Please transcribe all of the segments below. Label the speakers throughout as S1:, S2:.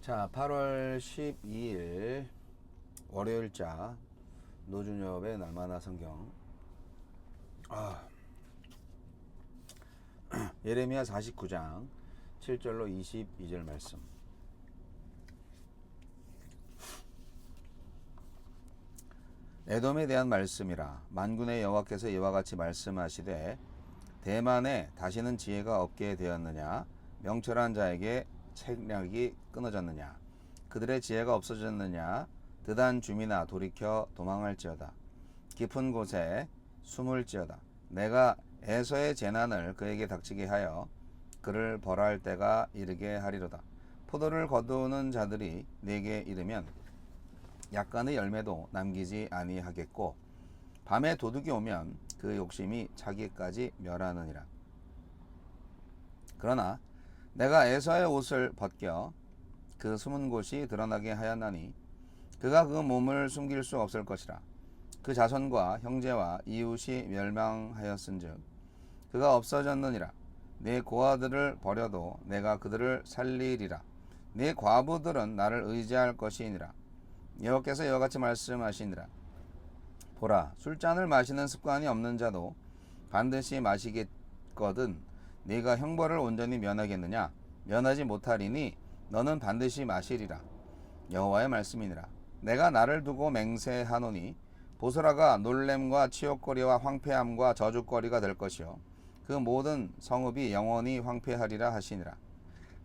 S1: 자, 8월 12일 월요일자 노준엽의 날마다 성경. 예레미야 49장 7절로 22절 말씀. 에돔에 대한 말씀이라. 만군의 여호와께서 이와 같이 말씀하시되 대만에 다시는 지혜가 없게 되었느냐, 명철한 자에게 책략이 끊어졌느냐, 그들의 지혜가 없어졌느냐, 드단 주민아 돌이켜 도망할지어다, 깊은 곳에 숨을지어다. 내가 에서의 재난을 그에게 닥치게 하여 그를 벌할 때가 이르게 하리로다. 포도를 거두는 자들이 내게 이르면 약간의 열매도 남기지 아니하겠고, 밤에 도둑이 오면 그 욕심이 자기까지 멸하느니라. 그러나 내가 에서의 옷을 벗겨 그 숨은 곳이 드러나게 하였나니 그가 그 몸을 숨길 수 없을 것이라. 그 자손과 형제와 이웃이 멸망하였은즉 그가 없어졌느니라. 내 고아들을 버려도 내가 그들을 살리리라. 내 과부들은 나를 의지할 것이니라. 여호와께서 이와 같이 말씀하시니라. 보라, 술잔을 마시는 습관이 없는 자도 반드시 마시겠거든 네가 형벌을 온전히 면하겠느냐? 면하지 못하리니 너는 반드시 마시리라. 여호와의 말씀이니라. 내가 나를 두고 맹세하노니 보스라가 놀램과 치욕거리와 황폐함과 저주거리가 될 것이요 그 모든 성읍이 영원히 황폐하리라 하시니라.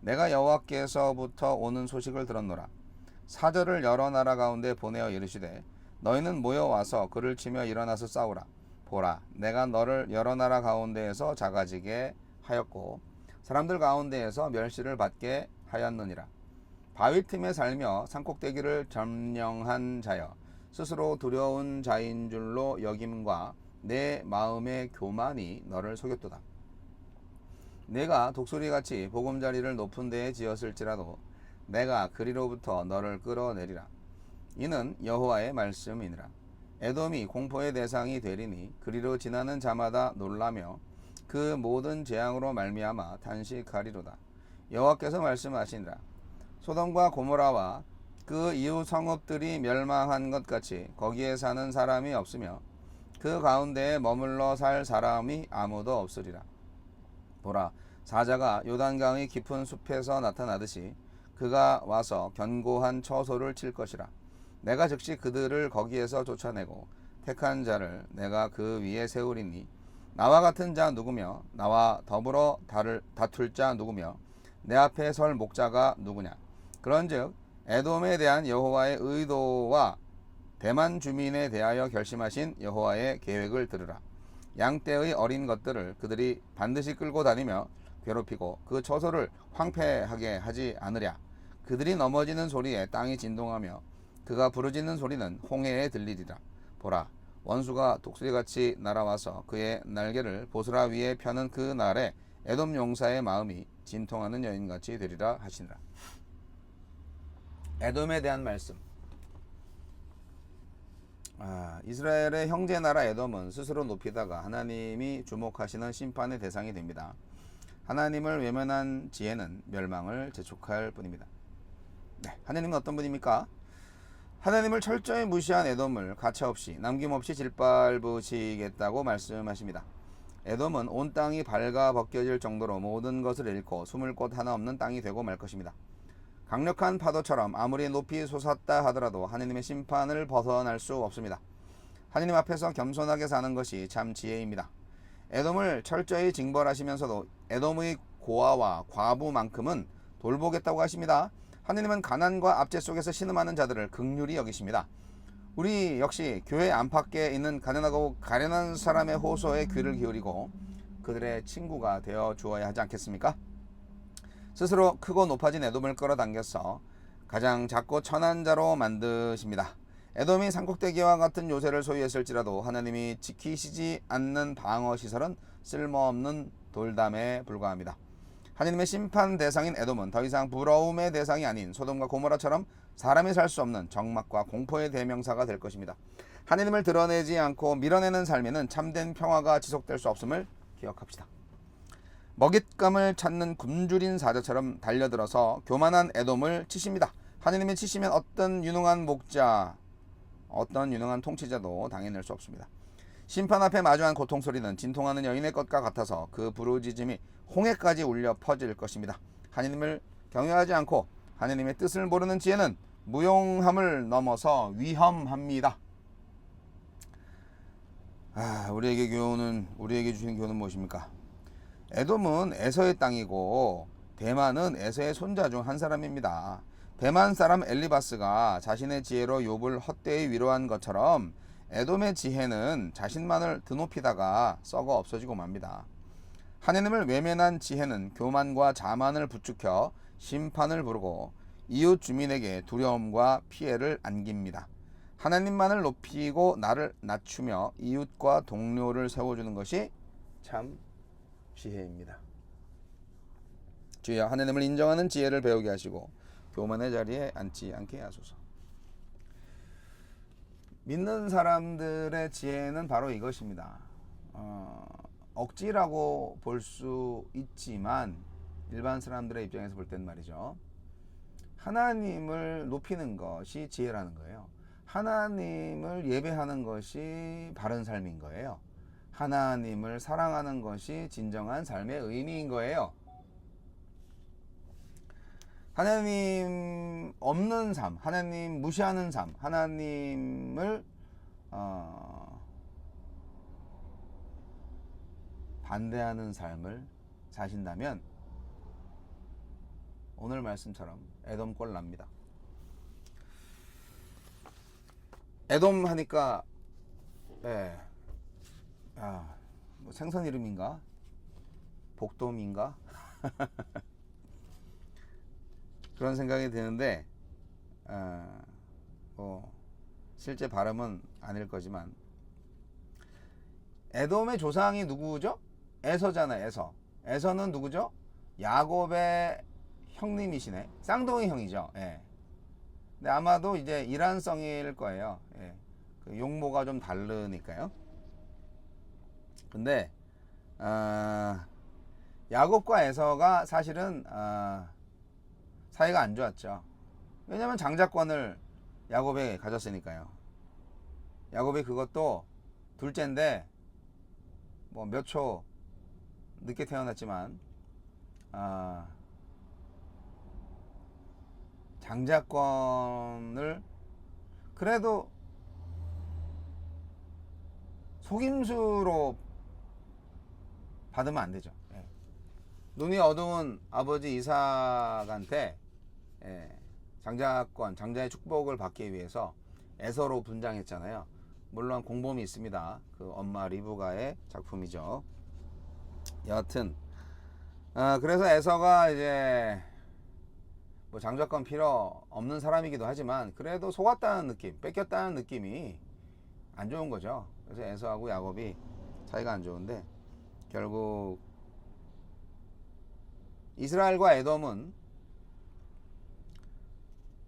S1: 내가 여호와께서부터 오는 소식을 들었노라. 사절을 여러 나라 가운데 보내어 이르시되 너희는 모여와서 그를 치며 일어나서 싸우라. 보라, 내가 너를 여러 나라 가운데에서 작아지게 하였고 사람들 가운데에서 멸시를 받게 하였느니라. 바위 틈에 살며 산꼭대기를 점령한 자여, 스스로 두려운 자인 줄로 여김과 내 마음의 교만이 너를 속였도다. 내가 독수리같이 보금자리를 높은 데에 지었을지라도 내가 그리로부터 너를 끌어내리라. 이는 여호와의 말씀이니라. 에돔이 공포의 대상이 되리니 그리로 지나는 자마다 놀라며 그 모든 재앙으로 말미암아 탄식하리로다. 여호와께서 말씀하시니라. 소돔과 고모라와 그 이웃 성읍들이 멸망한 것 같이 거기에 사는 사람이 없으며 그 가운데에 머물러 살 사람이 아무도 없으리라. 보라, 사자가 요단강의 깊은 숲에서 나타나듯이 그가 와서 견고한 처소를 칠 것이라. 내가 즉시 그들을 거기에서 쫓아내고 택한 자를 내가 그 위에 세우리니 나와 같은 자 누구며 나와 더불어 다툴 자 누구며 내 앞에 설 목자가 누구냐. 그런즉 에돔에 대한 여호와의 의도와 대만 주민에 대하여 결심하신 여호와의 계획을 들으라. 양떼의 어린 것들을 그들이 반드시 끌고 다니며 괴롭히고 그 처소를 황폐하게 하지 않으랴. 그들이 넘어지는 소리에 땅이 진동하며 그가 부르짖는 소리는 홍해에 들리리라. 보라, 원수가 독수리같이 날아와서 그의 날개를 보스라 위에 펴는 그 날에 에돔 용사의 마음이 진통하는 여인같이 되리라 하시니라. 에돔에 대한 말씀. 이스라엘의 형제 나라 에돔은 스스로 높이다가 하나님이 주목하시는 심판의 대상이 됩니다. 하나님을 외면한 지혜는 멸망을 재촉할 뿐입니다. 하나님은 어떤 분입니까? 하나님을 철저히 무시한 에돔을 가차없이 남김없이 짓밟으시겠다고 말씀하십니다. 에돔은 온 땅이 발가 벗겨질 정도로 모든 것을 잃고 숨을 곳 하나 없는 땅이 되고 말 것입니다. 강력한 파도처럼 아무리 높이 솟았다 하더라도 하나님의 심판을 벗어날 수 없습니다. 하나님 앞에서 겸손하게 사는 것이 참 지혜입니다. 에돔을 철저히 징벌하시면서도 에돔의 고아와 과부만큼은 돌보겠다고 하십니다. 하나님은 가난과 압제 속에서 신음하는 자들을 긍휼히 여기십니다. 우리 역시 교회 안팎에 있는 가난하고 가련한 사람의 호소에 귀를 기울이고 그들의 친구가 되어 주어야 하지 않겠습니까? 스스로 크고 높아진 에돔을 끌어당겨서 가장 작고 천한 자로 만드십니다. 에돔이 산꼭대기와 같은 요새를 소유했을지라도 하나님이 지키시지 않는 방어시설은 쓸모없는 돌담에 불과합니다. 하나님의 심판 대상인 에돔은 더 이상 부러움의 대상이 아닌 소돔과 고모라처럼 사람이 살 수 없는 적막과 공포의 대명사가 될 것입니다. 하나님을 드러내지 않고 밀어내는 삶에는 참된 평화가 지속될 수 없음을 기억합시다. 먹잇감을 찾는 굶주린 사자처럼 달려들어서 교만한 에돔을 치십니다. 하느님이 치시면 어떤 유능한 목자, 어떤 유능한 통치자도 당해낼 수 없습니다. 심판 앞에 마주한 고통 소리는 진통하는 여인의 것과 같아서 그 부르짖음이 홍해까지 울려 퍼질 것입니다. 하느님을 경외하지 않고 하느님의 뜻을 모르는 지혜는 무용함을 넘어서 위험합니다. 우리에게 주신 교훈은 무엇입니까? 에돔은 에서의 땅이고 대만은 에서의 손자 중 한 사람입니다. 대만 사람 엘리바스가 자신의 지혜로 욥을 헛되이 위로한 것처럼 에돔의 지혜는 자신만을 드높이다가 썩어 없어지고 맙니다. 하느님을 외면한 지혜는 교만과 자만을 부추겨 심판을 부르고 이웃 주민에게 두려움과 피해를 안깁니다. 하나님만을 높이고 나를 낮추며 이웃과 동료를 세워주는 것이 참 지혜입니다. 주여 하나님을 인정하는 지혜를 배우게 하시고 교만의 자리에 앉지 않게 하소서. 믿는 사람들의 지혜는 바로 이것입니다. 억지라고 볼 수 있지만 일반 사람들의 입장에서 볼 땐 말이죠. 하나님을 높이는 것이 지혜라는 거예요. 하나님을 예배하는 것이 바른 삶인 거예요. 하나님을 사랑하는 것이 진정한 삶의 의미인 거예요. 하나님 없는 삶, 하나님 무시하는 삶, 하나님을 반대하는 삶을 사신다면 오늘 말씀처럼 에돔 꼴 납니다. 에돔 하니까 뭐 생선 이름인가? 복돔인가? 그런 생각이 드는데 뭐 실제 발음은 아닐 거지만 에돔의 조상이 누구죠? 에서잖아요. 에서는 누구죠? 야곱의 형님이시네. 쌍둥이 형이죠. 예. 근데 아마도 이제 이란성일 거예요. 예. 그 용모가 좀 다르니까요. 근데 야곱과 에서가 사실은 사이가 안 좋았죠. 왜냐면 장자권을 야곱이 가졌으니까요. 야곱이 그것도 둘째인데 뭐 몇 초 늦게 태어났지만 장자권을 그래도 속임수로 받으면 안 되죠. 예. 눈이 어두운 아버지 이삭한테 장자의 축복을 받기 위해서 에서로 분장했잖아요. 물론 공범이 있습니다. 그 엄마 리브가의 작품이죠. 여하튼 그래서 에서가 이제 뭐 장자권 필요 없는 사람이기도 하지만 그래도 속았다는 느낌, 뺏겼다는 느낌이 안 좋은 거죠. 그래서 에서하고 야곱이 사이가 안 좋은데 결국 이스라엘과 에돔은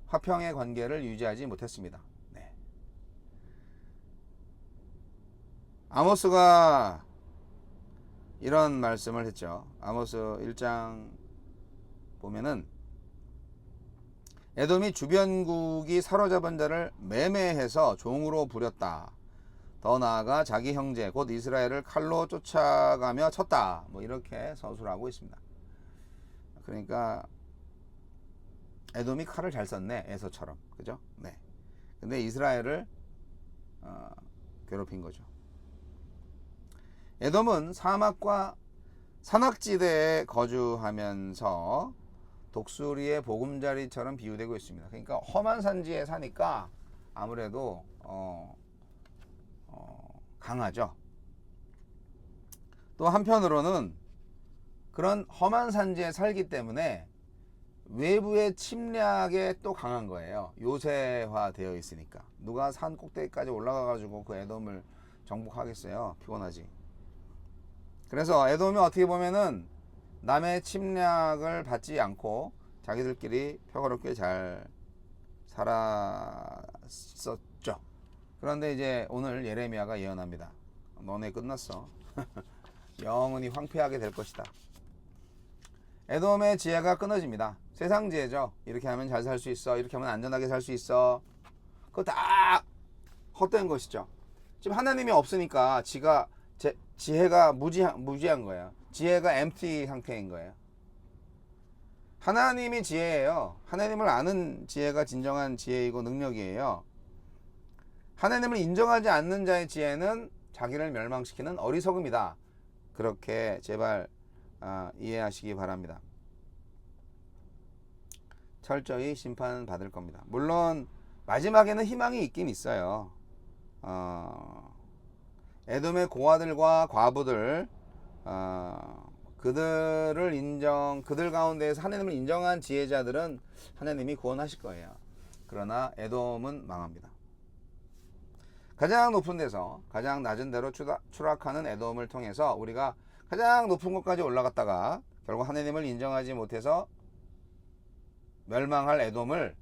S1: 화평의 관계를 유지하지 못했습니다. 네. 아모스가 이런 말씀을 했죠. 아모스 1장 보면은 에돔이 주변국이 사로잡은 자를 매매해서 종으로 부렸다. 더 나아가 자기 형제 곧 이스라엘을 칼로 쫓아가며 쳤다. 뭐 이렇게 서술하고 있습니다. 그러니까 에돔이 칼을 잘 썼네. 에서처럼. 그죠? 네. 근데 이스라엘을 괴롭힌 거죠. 에돔은 사막과 산악지대에 거주하면서 독수리의 보금자리처럼 비유되고 있습니다. 그러니까 험한 산지에 사니까 아무래도 강하죠. 또 한편으로는 그런 험한 산지에 살기 때문에 외부의 침략에 또 강한 거예요. 요새화 되어 있으니까. 누가 산 꼭대기까지 올라가 가지고 그 에돔을 정복하겠어요. 피곤하지. 그래서 에돔이 어떻게 보면은 남의 침략을 받지 않고 자기들끼리 평화롭게 잘 살았었죠. 그런데 이제 오늘 예레미야가 예언합니다. 너네 끝났어. 영원히 황폐하게 될 것이다. 에돔의 지혜가 끊어집니다. 세상 지혜죠. 이렇게 하면 잘 살 수 있어. 이렇게 하면 안전하게 살 수 있어. 그거 다 헛된 것이죠. 지금 하나님이 없으니까 지혜가 무지한 거예요. 지혜가 empty 상태인 거예요. 하나님이 지혜예요. 하나님을 아는 지혜가 진정한 지혜이고 능력이에요. 하나님을 인정하지 않는 자의 지혜는 자기를 멸망시키는 어리석음이다. 그렇게 제발 이해하시기 바랍니다. 철저히 심판받을 겁니다. 물론 마지막에는 희망이 있긴 있어요. 에돔의 고아들과 과부들 그들 가운데에서 하나님을 인정한 지혜자들은 하나님이 구원하실 거예요. 그러나 에돔은 망합니다. 가장 높은 데서 가장 낮은 데로 추락하는 에돔을 통해서 우리가 가장 높은 곳까지 올라갔다가 결국 하나님을 인정하지 못해서 멸망할 에돔을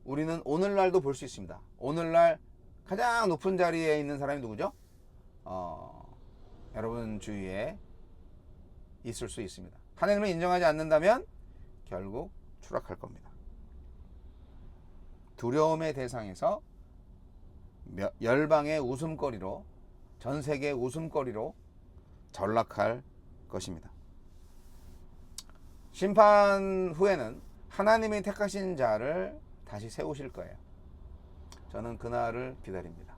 S1: 우리는 오늘날도 볼 수 있습니다. 오늘날 가장 높은 자리에 있는 사람이 누구죠? 여러분 주위에 있을 수 있습니다. 하나님을 인정하지 않는다면 결국 추락할 겁니다. 두려움의 대상에서 열방의 웃음거리로, 전 세계의 웃음거리로 전락할 것입니다. 심판 후에는 하나님이 택하신 자를 다시 세우실 거예요. 저는 그날을 기다립니다.